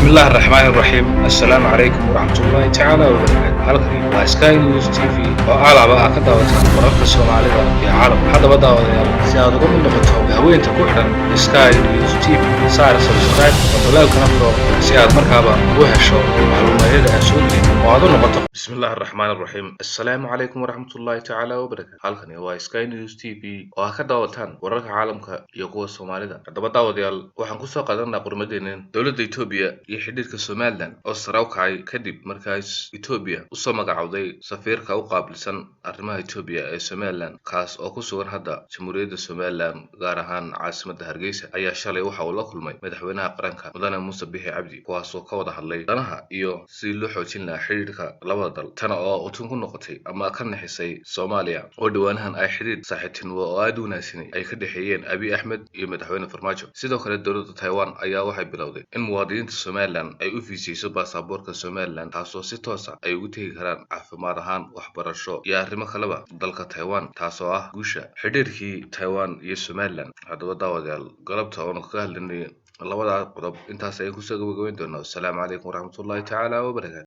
بسم الله الرحمن الرحيم السلام عليكم ورحمة الله تعالى وبركاته halkani waa Sky News TV oo aalaba ka daawataan wararka Soomaalida iyo caalamka hadaba daawadayaal si aad uga mid noqoto haweenka ku xidhan Sky News TV saar subscribe oo like-na furo si aad markaaba u hesho macluumaadyo aan soo gelin oo aad u noqoto بسم الله الرحمن الرحيم السلام عليكم ورحمة الله تعالى وبركاته halkani waa Sky News TV oo ka daawataan wararka caalamka iyo kuwa Soomaalida hadaba daawadayaal waxaan ku soo qaadanaa qormadeenan dawladda Itoobiya iyo xidhiidhka Somaliland oo sare u kacay kadib markaas Itoobiya u soo magacawday safiirka u qaabilsan arrimaha Itoobiya ee Somaliland kaas oo ku sugan hadda Jamhuuriyadda Somaliland gaar ahaan caasimadda Hargeysa ayaa shalay waxa uu la kulmay madaxweynaha qaranka mudane Muuse Bixi Cabdi kuwaas oo ka wada hadlay danaha iyo sidii loo xoojin lahaa xidhiidhka labada dal tan oo utun ku noqotay ama ka naxisay Soomaaliya oo dhawaanahan ay xidhiidh saaxiibtinimo oo aad u wanaagsan ay ka dhaxeeyeen Abiy Ahmed iyo madaxweyne Farmaajo sidoo kale dawladda Taiwan ayaa waxay bilowday in muwaadiniinta Somaliland ay u fiisayso baasaboorka Somaliland taasoo si toos ah ay ugu tagi karaan caafimaad ahaan waxbarasho iyo arrimo kaleba dalka Taiwan taasoo ah guusha xidhiidhkii Taiwan iyo Somaliland hadaba daawadayaal galabta oo ka hadlaynay labada qodob intaas ay ku soo gabagabeyn doonaa. Assalaamu calaykum waraxmatullaahi tacaala wabarakaatuh.